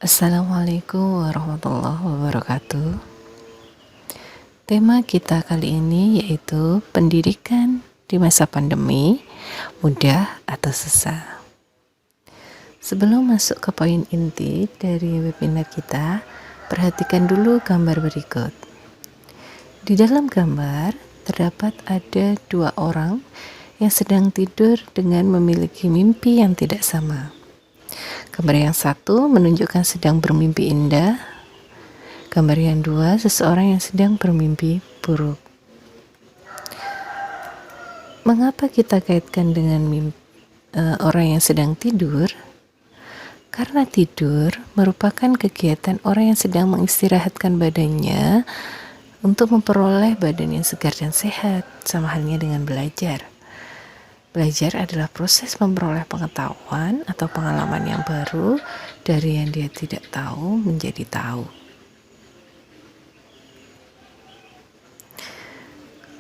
Assalamualaikum warahmatullahi wabarakatuh. Tema kita kali ini yaitu pendidikan di masa pandemi, mudah atau susah. Sebelum masuk ke poin inti dari webinar kita, perhatikan dulu gambar berikut. Di dalam gambar terdapat ada dua orang yang sedang tidur dengan memiliki mimpi yang tidak sama. Gambar yang satu menunjukkan sedang bermimpi indah. Gambar yang dua, seseorang yang sedang bermimpi buruk. Mengapa kita kaitkan dengan orang yang sedang tidur? Karena tidur merupakan kegiatan orang yang sedang mengistirahatkan badannya untuk memperoleh badan yang segar dan sehat, sama halnya dengan belajar. Belajar adalah proses memperoleh pengetahuan atau pengalaman yang baru dari yang dia tidak tahu menjadi tahu.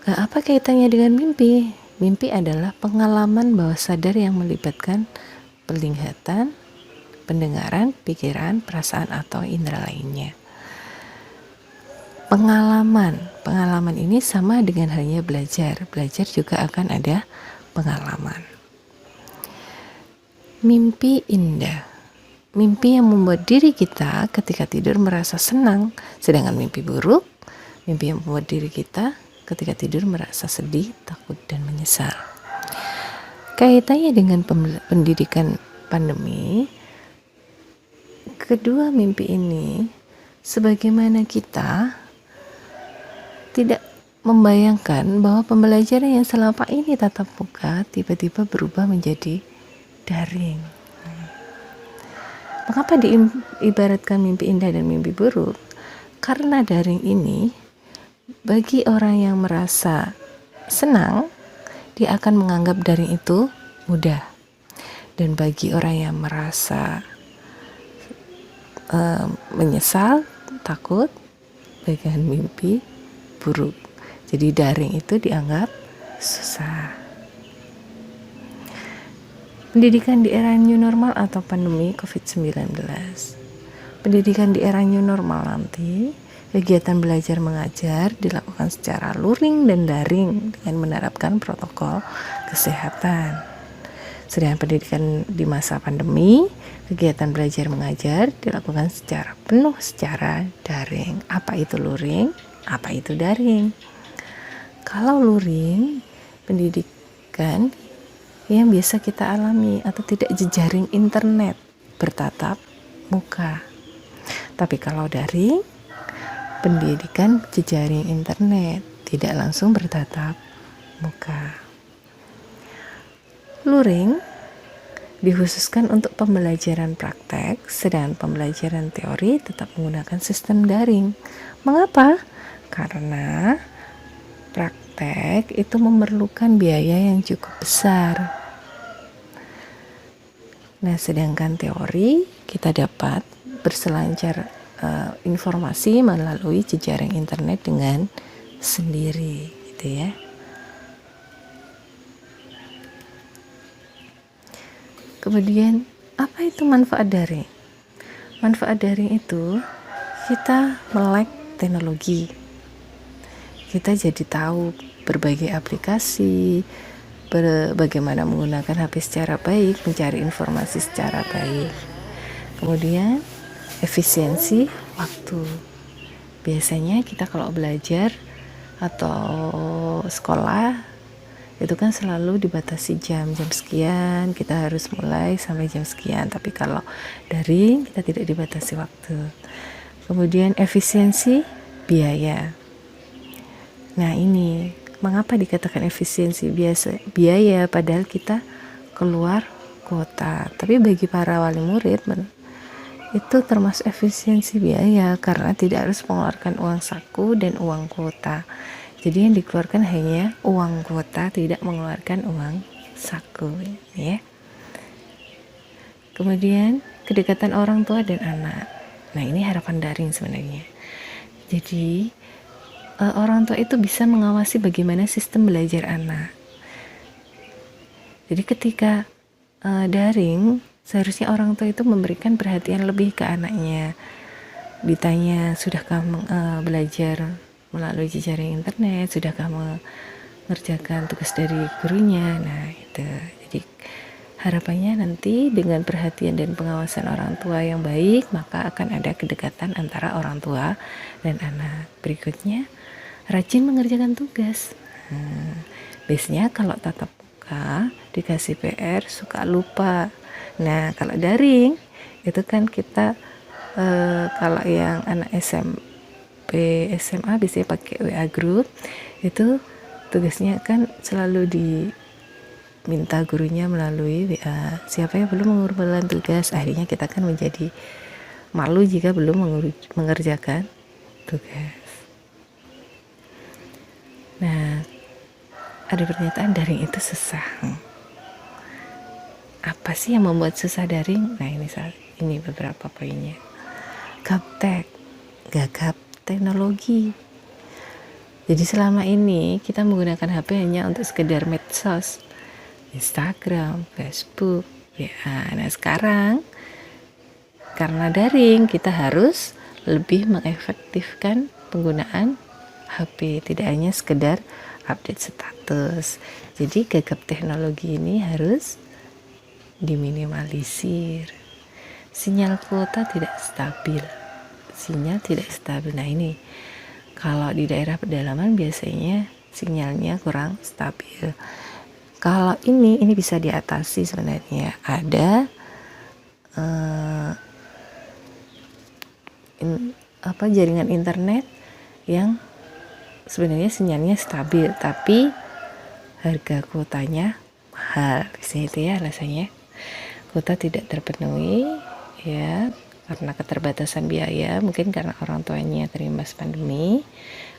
Nah, apa kaitannya dengan mimpi? Mimpi adalah pengalaman bawah sadar yang melibatkan penglihatan, pendengaran, pikiran, perasaan, atau indera lainnya. Pengalaman ini sama dengan halnya belajar. Belajar juga akan ada pengalaman. Mimpi indah. Mimpi yang membuat diri kita ketika tidur merasa senang, sedangkan mimpi buruk, mimpi yang membuat diri kita ketika tidur merasa sedih, takut, dan menyesal. Kaitannya dengan pendidikan pandemi, kedua mimpi ini, sebagaimana kita tidak membayangkan bahwa pembelajaran yang selama ini tatap muka tiba-tiba berubah menjadi daring. Mengapa diibaratkan mimpi indah dan mimpi buruk? Karena daring ini, bagi orang yang merasa senang, dia akan menganggap daring itu mudah. Dan bagi orang yang merasa menyesal, takut, bagian mimpi buruk. Jadi daring itu dianggap susah. Pendidikan di era new normal atau pandemi COVID-19. Pendidikan di era new normal nanti, kegiatan belajar mengajar dilakukan secara luring dan daring dengan menerapkan protokol kesehatan. Sedangkan pendidikan di masa pandemi, kegiatan belajar mengajar dilakukan secara penuh secara daring. Apa itu luring? Apa itu daring? Kalau luring, pendidikan yang biasa kita alami atau tidak jejaring internet, bertatap muka. Tapi kalau daring, pendidikan jejaring internet, tidak langsung bertatap muka. Luring dikhususkan untuk pembelajaran praktek, sedangkan pembelajaran teori tetap menggunakan sistem daring. Mengapa? Karena praktek itu memerlukan biaya yang cukup besar. Nah, sedangkan teori kita dapat berselancar informasi melalui jejaring internet dengan sendiri, gitu ya. Kemudian, apa itu manfaat daring? Manfaat daring itu kita melek teknologi. Kita jadi tahu berbagai aplikasi, bagaimana menggunakan HP secara baik, mencari informasi secara baik. Kemudian efisiensi waktu. Biasanya kita kalau belajar atau sekolah itu kan selalu dibatasi jam sekian, kita harus mulai sampai jam sekian. Tapi kalau daring kita tidak dibatasi waktu. Kemudian efisiensi biaya. Nah, ini mengapa dikatakan efisiensi biaya padahal kita keluar kuota. Tapi bagi para wali murid itu termasuk efisiensi biaya karena tidak harus mengeluarkan uang saku dan uang kuota. Jadi yang dikeluarkan hanya uang kuota, tidak mengeluarkan uang saku, ya. Kemudian kedekatan orang tua dan anak. Nah, ini harapan daring sebenarnya. Jadi orang tua itu bisa mengawasi bagaimana sistem belajar anak. Jadi ketika daring, Seharusnya orang tua itu memberikan perhatian lebih ke anaknya. Ditanya, sudahkah belajar melalui jejaring internet, sudahkah mengerjakan tugas dari gurunya. Nah itu, jadi harapannya nanti dengan perhatian dan pengawasan orang tua yang baik, maka akan ada kedekatan antara orang tua dan anak. Berikutnya, rajin mengerjakan tugas. Biasanya kalau tatap muka dikasih PR suka lupa. Nah kalau daring itu kan kita kalau yang anak SMP SMA biasanya pakai WA group, itu tugasnya kan selalu diminta gurunya melalui WA, siapa yang belum mengumpulkan tugas. Akhirnya kita kan menjadi malu jika belum mengerjakan tugas. Nah, ada pernyataan daring itu susah. Apa sih yang membuat susah daring? Nah ini beberapa poinnya. Gaptek, gagap teknologi. Jadi selama ini kita menggunakan HP hanya untuk sekedar medsos, Instagram, Facebook, ya. Nah sekarang karena daring kita harus lebih mengefektifkan penggunaan HP, tidak hanya sekedar update status. Jadi gagap teknologi ini harus diminimalisir. Sinyal kuota tidak stabil. Nah ini kalau di daerah pedalaman biasanya sinyalnya kurang stabil. Kalau ini bisa diatasi sebenarnya. Ada jaringan internet yang sebenarnya sinyalnya stabil, tapi harga kuotanya mahal. Biasanya itu ya alasannya, kuota tidak terpenuhi ya karena keterbatasan biaya, mungkin karena orang tuanya terimbas pandemi,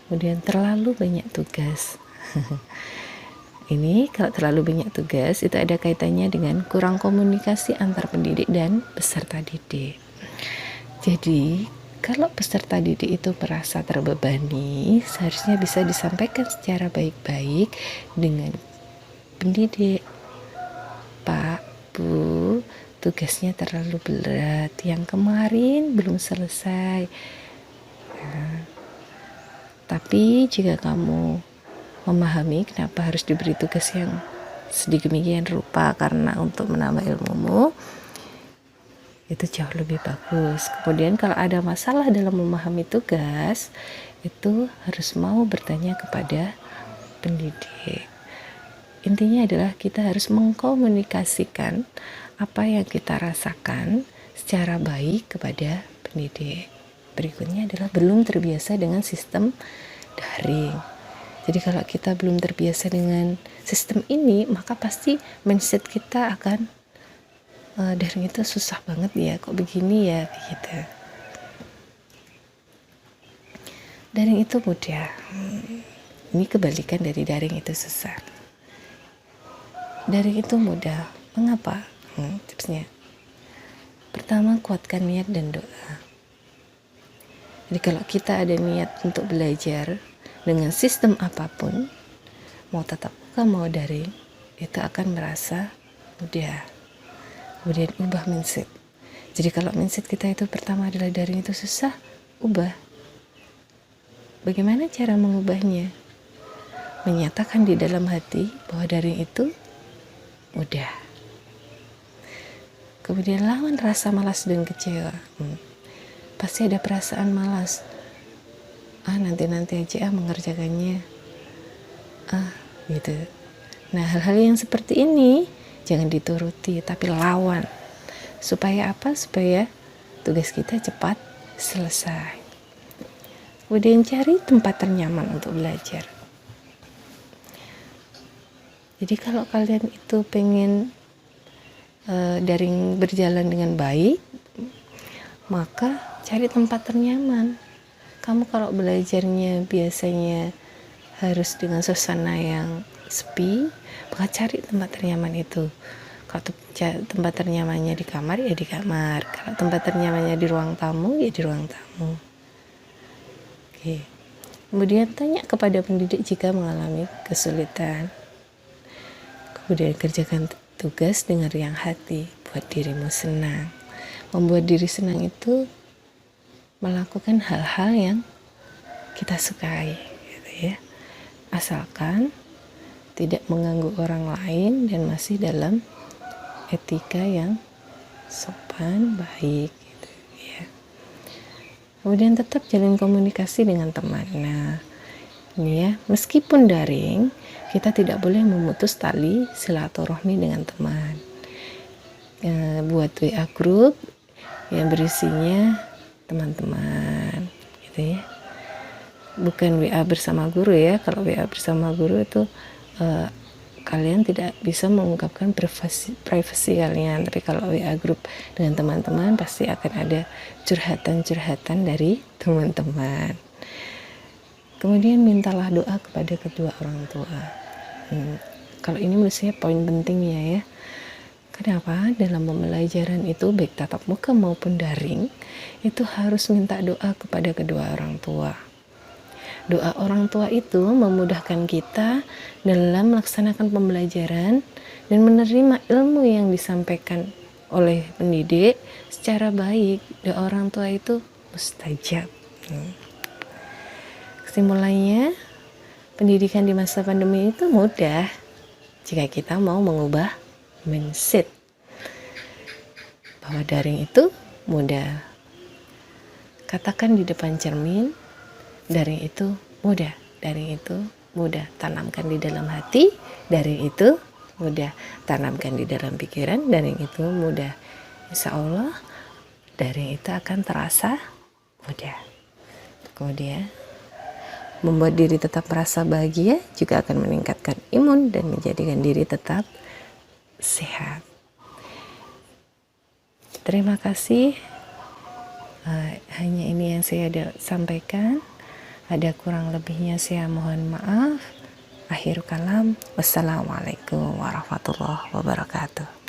kemudian terlalu banyak tugas. Ini kalau terlalu banyak tugas itu ada kaitannya dengan kurang komunikasi antar pendidik dan peserta didik. Jadi kalau peserta didik itu merasa terbebani, seharusnya bisa disampaikan secara baik-baik dengan pendidik. Pak, Bu, tugasnya terlalu berat, yang kemarin belum selesai. Nah, tapi jika kamu memahami kenapa harus diberi tugas yang sedemikian rupa karena untuk menambah ilmumu, itu jauh lebih bagus. Kemudian kalau ada masalah dalam memahami tugas, itu harus mau bertanya kepada pendidik. Intinya adalah kita harus mengkomunikasikan apa yang kita rasakan secara baik kepada pendidik. Berikutnya adalah belum terbiasa dengan sistem daring. Jadi kalau kita belum terbiasa dengan sistem ini, maka pasti mindset kita akan daring itu susah banget ya, kok begini ya, gitu. Daring itu mudah. Ini kebalikan dari daring itu susah. Daring itu mudah. Mengapa? Tipsnya. Pertama, kuatkan niat dan doa. Jadi kalau kita ada niat untuk belajar dengan sistem apapun, mau tatap muka mau daring, itu akan merasa mudah. Kemudian ubah mindset. Jadi kalau mindset kita itu pertama adalah daring itu susah, ubah. Bagaimana cara mengubahnya? Menyatakan di dalam hati bahwa daring itu mudah. Kemudian lawan rasa malas dan kecewa. Pasti ada perasaan malas. Nanti aja mengerjakannya. Gitu. Nah, hal-hal yang seperti ini jangan dituruti, tapi lawan. Supaya apa? Supaya tugas kita cepat selesai. Kemudian cari tempat ternyaman untuk belajar. Jadi kalau kalian itu pengen daring berjalan dengan baik, maka cari tempat ternyaman. Kamu kalau belajarnya biasanya harus dengan suasana yang sepi, maka cari tempat ternyaman itu. Kalau tempat ternyamannya di kamar, ya di kamar. Kalau tempat ternyamannya di ruang tamu, ya di ruang tamu. Oke. Kemudian tanya kepada pendidik jika mengalami kesulitan. Kemudian kerjakan tugas dengan riang hati. membuat dirimu senang. Membuat diri senang itu melakukan hal-hal yang kita sukai, gitu ya. Asalkan tidak mengganggu orang lain dan masih dalam etika yang sopan, baik, gitu ya. Kemudian tetap jalin komunikasi dengan teman. Nah, ini ya, meskipun daring, kita tidak boleh memutus tali silaturahmi dengan teman. Buat WA group yang berisinya teman-teman, gitu ya. Bukan WA bersama guru ya. Kalau WA bersama guru itu kalian tidak bisa mengungkapkan privasi kalian. Tapi kalau WA group dengan teman-teman pasti akan ada curhatan-curhatan dari teman-teman. Kemudian mintalah doa kepada kedua orang tua. Kalau ini menurut saya poin pentingnya ya. Kenapa? Dalam pembelajaran itu baik tatap muka maupun daring itu harus minta doa kepada kedua orang tua. Doa orang tua itu memudahkan kita dalam melaksanakan pembelajaran dan menerima ilmu yang disampaikan oleh pendidik secara baik. Doa orang tua itu mustajab. Kesimpulannya, pendidikan di masa pandemi itu mudah jika kita mau mengubah mindset bahwa daring itu mudah. Katakan di depan cermin, daring itu mudah, daring itu mudah. Tanamkan di dalam hati, daring itu mudah. Tanamkan di dalam pikiran, daring itu mudah. Insya Allah daring itu akan terasa mudah. Kemudian membuat diri tetap merasa bahagia juga akan meningkatkan imun dan menjadikan diri tetap sehat. Terima kasih. Hanya ini yang saya sampaikan. Ada kurang lebihnya saya mohon maaf. Akhir kalam. Wassalamualaikum warahmatullahi wabarakatuh.